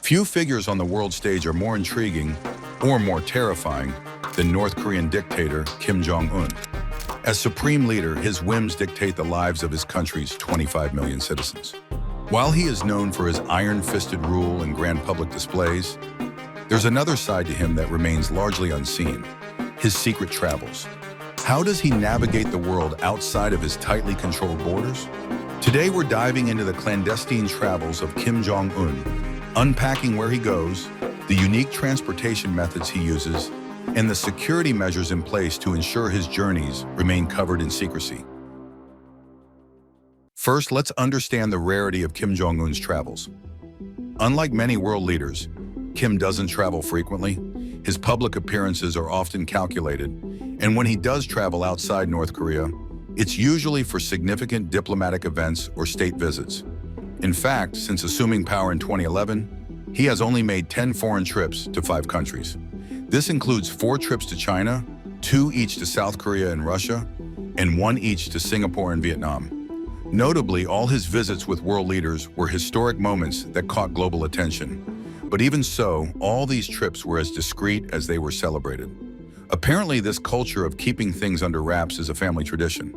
Few figures on the world stage are more intriguing or more terrifying than North Korean dictator Kim Jong Un. As supreme leader, his whims dictate the lives of his country's 25 million citizens. While he is known for his iron-fisted rule and grand public displays, there's another side to him that remains largely unseen: his secret travels. How does he navigate the world outside of his tightly controlled borders? Today we're diving into the clandestine travels of Kim Jong Un, unpacking where he goes, the unique transportation methods he uses, and the security measures in place to ensure his journeys remain covered in secrecy. First, let's understand the rarity of Kim Jong Un's travels. Unlike many world leaders, Kim doesn't travel frequently. His public appearances are often calculated, and when he does travel outside North Korea, it's usually for significant diplomatic events or state visits. In fact, since assuming power in 2011, he has only made 10 foreign trips to 5 countries. This includes 4 trips to China, 2 each to South Korea and Russia, and 1 each to Singapore and Vietnam. Notably, all his visits with world leaders were historic moments that caught global attention. But even so, all these trips were as discreet as they were celebrated. Apparently, this culture of keeping things under wraps is a family tradition.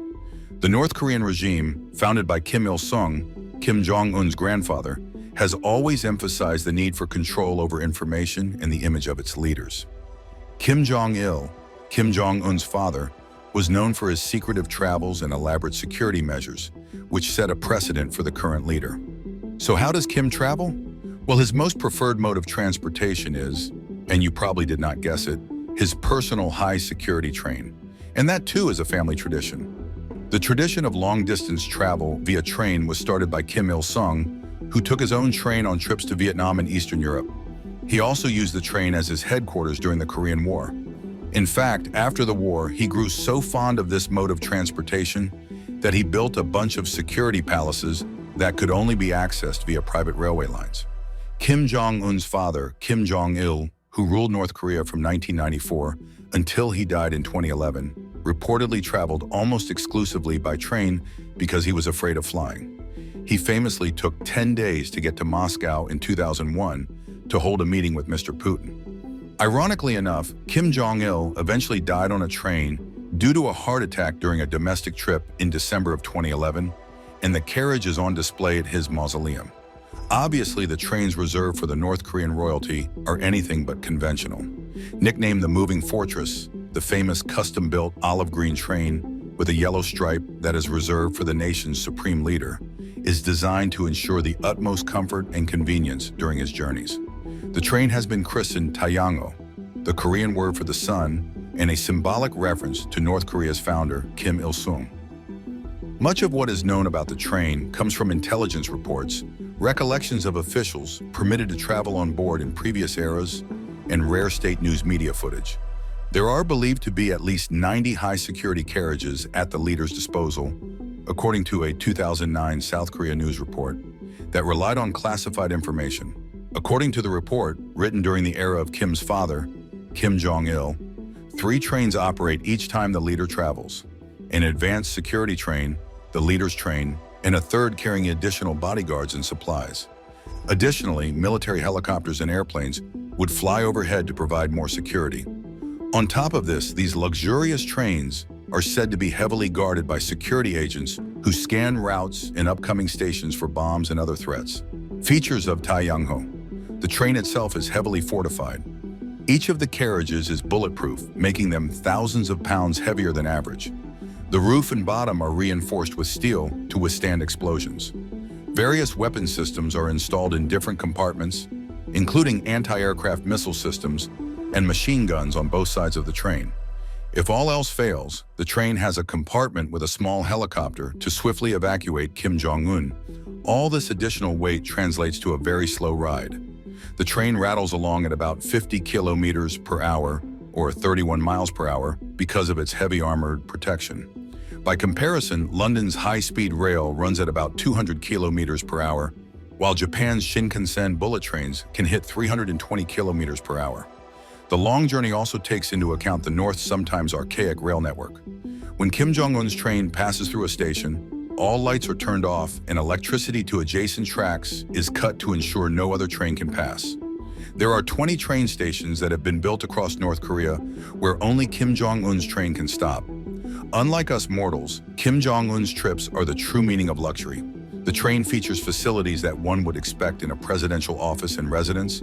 The North Korean regime, founded by Kim Il-sung, Kim Jong Un's grandfather, has always emphasized the need for control over information and the image of its leaders. Kim Jong-il, Kim Jong Un's father, was known for his secretive travels and elaborate security measures, which set a precedent for the current leader. So how does Kim travel? Well, his most preferred mode of transportation is, and you probably did not guess it, his personal high-security train. And that too is a family tradition. The tradition of long-distance travel via train was started by Kim Il-sung, who took his own train on trips to Vietnam and Eastern Europe. He also used the train as his headquarters during the Korean War. In fact, after the war, he grew so fond of this mode of transportation that he built a bunch of security palaces that could only be accessed via private railway lines. Kim Jong-un's father, Kim Jong-il, who ruled North Korea from 1994 until he died in 2011, reportedly traveled almost exclusively by train because he was afraid of flying. He famously took 10 days to get to Moscow in 2001 to hold a meeting with Mr. Putin. Ironically enough, Kim Jong-il eventually died on a train due to a heart attack during a domestic trip in December of 2011, and the carriage is on display at his mausoleum. Obviously, the trains reserved for the North Korean royalty are anything but conventional. Nicknamed the Moving Fortress, the famous custom-built olive green train with a yellow stripe that is reserved for the nation's supreme leader is designed to ensure the utmost comfort and convenience during his journeys. The train has been christened Taeyango, the Korean word for the sun, and a symbolic reference to North Korea's founder, Kim Il-sung. Much of what is known about the train comes from intelligence reports, recollections of officials permitted to travel on board in previous eras, and rare state news media footage. There are believed to be at least 90 high-security carriages at the leader's disposal, according to a 2009 South Korea news report that relied on classified information. According to the report, written during the era of Kim's father, Kim Jong-il, 3 trains operate each time the leader travels: an advanced security train, the leader's train, and a third carrying additional bodyguards and supplies. Additionally, military helicopters and airplanes would fly overhead to provide more security. On top of this, these luxurious trains are said to be heavily guarded by security agents who scan routes and upcoming stations for bombs and other threats. Features of Taeyango: the train itself is heavily fortified. Each of the carriages is bulletproof, making them thousands of pounds heavier than average. The roof and bottom are reinforced with steel to withstand explosions. Various weapon systems are installed in different compartments, including anti-aircraft missile systems and machine guns on both sides of the train. If all else fails, the train has a compartment with a small helicopter to swiftly evacuate Kim Jong Un. All this additional weight translates to a very slow ride. The train rattles along at about 50 kilometers per hour or 31 miles per hour because of its heavy armored protection. By comparison, London's high-speed rail runs at about 200 kilometers per hour, while Japan's Shinkansen bullet trains can hit 320 kilometers per hour. The long journey also takes into account the North's sometimes archaic rail network. When Kim Jong-un's train passes through a station, all lights are turned off and electricity to adjacent tracks is cut to ensure no other train can pass. There are 20 train stations that have been built across North Korea where only Kim Jong Un's train can stop. Unlike us mortals, Kim Jong Un's trips are the true meaning of luxury. The train features facilities that one would expect in a presidential office and residence,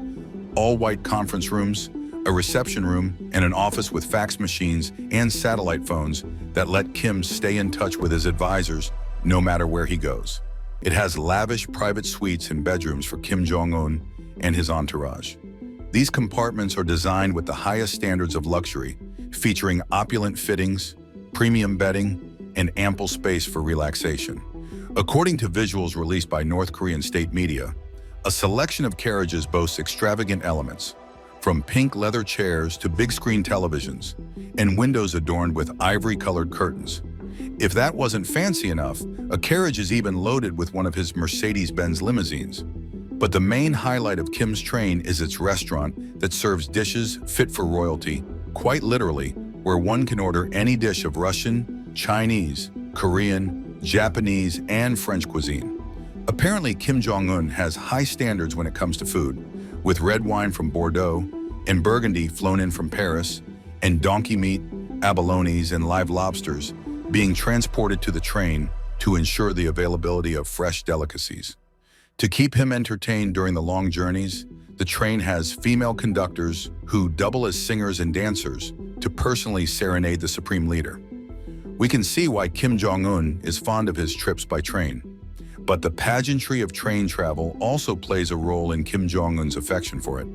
all-white conference rooms, a reception room, and an office with fax machines and satellite phones that let Kim stay in touch with his advisors no matter where he goes. It has lavish private suites and bedrooms for Kim Jong Un and his entourage. These compartments are designed with the highest standards of luxury, featuring opulent fittings, premium bedding, and ample space for relaxation. According to visuals released by North Korean state media, a selection of carriages boasts extravagant elements, from pink leather chairs to big-screen televisions, and windows adorned with ivory-colored curtains. If that wasn't fancy enough, a carriage is even loaded with one of his Mercedes-Benz limousines. But the main highlight of Kim's train is its restaurant that serves dishes fit for royalty, quite literally, where one can order any dish of Russian, Chinese, Korean, Japanese, and French cuisine. Apparently, Kim Jong Un has high standards when it comes to food, with red wine from Bordeaux and Burgundy flown in from Paris, and donkey meat, abalones, and live lobsters being transported to the train to ensure the availability of fresh delicacies. To keep him entertained during the long journeys, the train has female conductors who double as singers and dancers to personally serenade the supreme leader. We can see why Kim Jong Un is fond of his trips by train. But the pageantry of train travel also plays a role in Kim Jong Un's affection for it.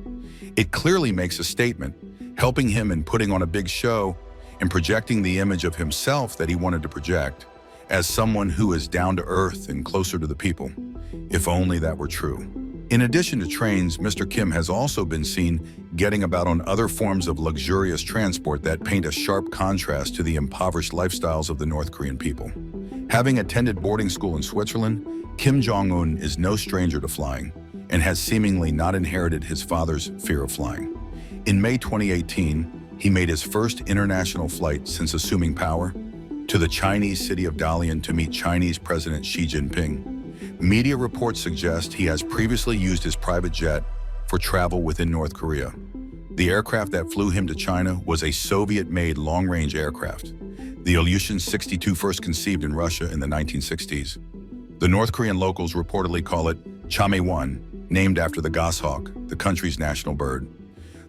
It clearly makes a statement, helping him in putting on a big show and projecting the image of himself that he wanted to project as someone who is down to earth and closer to the people. If only that were true. In addition to trains, Mr. Kim has also been seen getting about on other forms of luxurious transport that paint a sharp contrast to the impoverished lifestyles of the North Korean people. Having attended boarding school in Switzerland, Kim Jong Un is no stranger to flying and has seemingly not inherited his father's fear of flying. In May 2018, he made his first international flight since assuming power to the Chinese city of Dalian to meet Chinese President Xi Jinping. Media reports suggest he has previously used his private jet for travel within North Korea. The aircraft that flew him to China was a Soviet-made long-range aircraft, the Ilyushin 62 first conceived in Russia in the 1960s. The North Korean locals reportedly call it Chame-1, named after the goshawk, the country's national bird.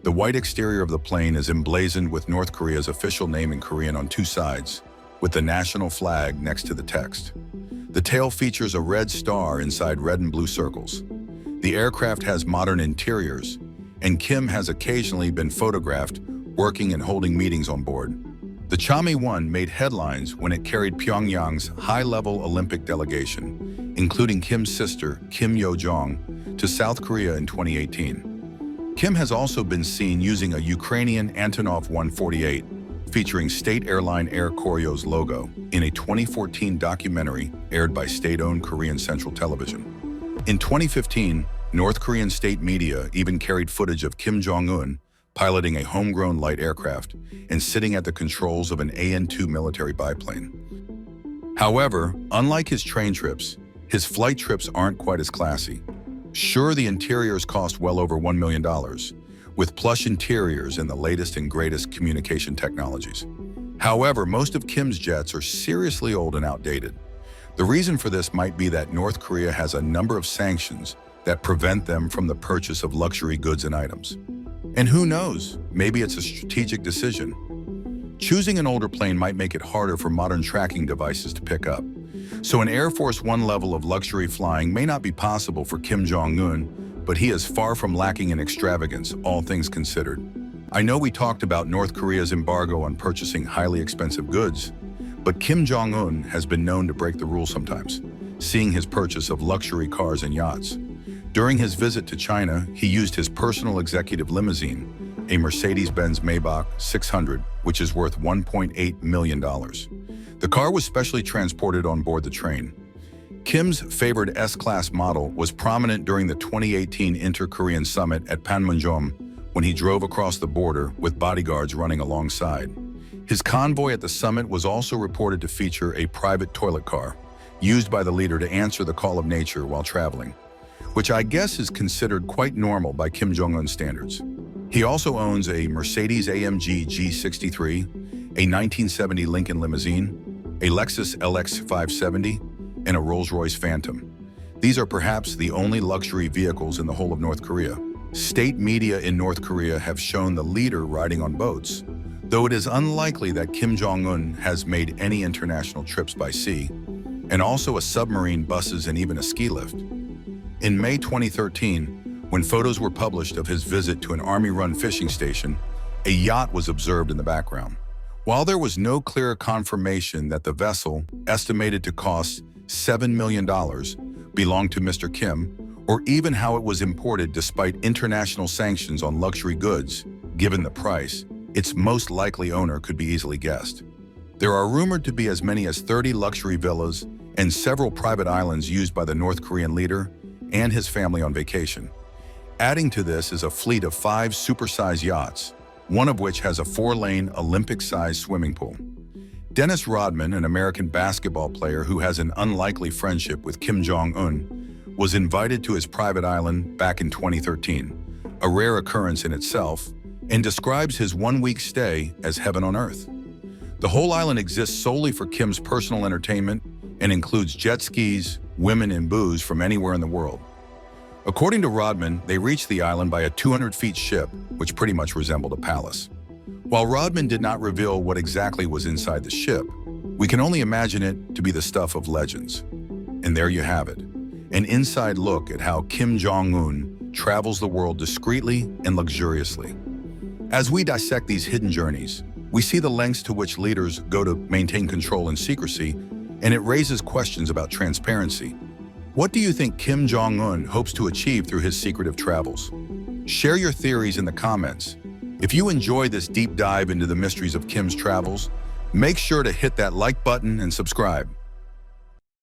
The white exterior of the plane is emblazoned with North Korea's official name in Korean on two sides, with the national flag next to the text. The tail features a red star inside red and blue circles. The aircraft has modern interiors, and Kim has occasionally been photographed working and holding meetings on board. The Chame-1 made headlines when it carried Pyongyang's high-level Olympic delegation, including Kim's sister, Kim Yo-jong, to South Korea in 2018. Kim has also been seen using a Ukrainian Antonov 148, featuring State Airline Air Koryo's logo, in a 2014 documentary aired by state-owned Korean Central Television. In 2015, North Korean state media even carried footage of Kim Jong Un piloting a homegrown light aircraft and sitting at the controls of an AN-2 military biplane. However, unlike his train trips, his flight trips aren't quite as classy. Sure, the interiors cost well over $1 million, with plush interiors and the latest and greatest communication technologies. However, most of Kim's jets are seriously old and outdated. The reason for this might be that North Korea has a number of sanctions that prevent them from the purchase of luxury goods and items. And who knows, maybe it's a strategic decision. Choosing an older plane might make it harder for modern tracking devices to pick up. So an Air Force One level of luxury flying may not be possible for Kim Jong Un, but he is far from lacking in extravagance, all things considered. I know we talked about North Korea's embargo on purchasing highly expensive goods, but Kim Jong Un has been known to break the rules sometimes, seeing his purchase of luxury cars and yachts. During his visit to China, he used his personal executive limousine, a Mercedes-Benz Maybach 600, which is worth $1.8 million. The car was specially transported on board the train. Kim's favored S-Class model was prominent during the 2018 Inter-Korean Summit at Panmunjom when he drove across the border with bodyguards running alongside. His convoy at the summit was also reported to feature a private toilet car, used by the leader to answer the call of nature while traveling, which I guess is considered quite normal by Kim Jong Un standards. He also owns a Mercedes-AMG G63, a 1970 Lincoln limousine, a Lexus LX 570, and a Rolls-Royce Phantom. These are perhaps the only luxury vehicles in the whole of North Korea. State media in North Korea have shown the leader riding on boats, though it is unlikely that Kim Jong Un has made any international trips by sea, and also a submarine, buses, and even a ski lift. In May 2013, when photos were published of his visit to an army-run fishing station, a yacht was observed in the background. While there was no clear confirmation that the vessel, estimated to cost $7 million, belonged to Mr. Kim, or even how it was imported despite international sanctions on luxury goods, given the price, its most likely owner could be easily guessed. There are rumored to be as many as 30 luxury villas and several private islands used by the North Korean leader and his family on vacation. Adding to this is a fleet of 5 supersized yachts, one of which has a 4-lane Olympic-sized swimming pool. Dennis Rodman, an American basketball player who has an unlikely friendship with Kim Jong Un, was invited to his private island back in 2013, a rare occurrence in itself, and describes his 1-week stay as heaven on earth. The whole island exists solely for Kim's personal entertainment and includes jet skis, women, and booze from anywhere in the world. According to Rodman, they reached the island by a 200-foot ship, which pretty much resembled a palace. While Rodman did not reveal what exactly was inside the ship, we can only imagine it to be the stuff of legends. And there you have it, an inside look at how Kim Jong Un travels the world discreetly and luxuriously. As we dissect these hidden journeys, we see the lengths to which leaders go to maintain control and secrecy, and it raises questions about transparency. What do you think Kim Jong Un hopes to achieve through his secretive travels? Share your theories in the comments. If you enjoy this deep dive into the mysteries of Kim's travels, make sure to hit that like button and subscribe.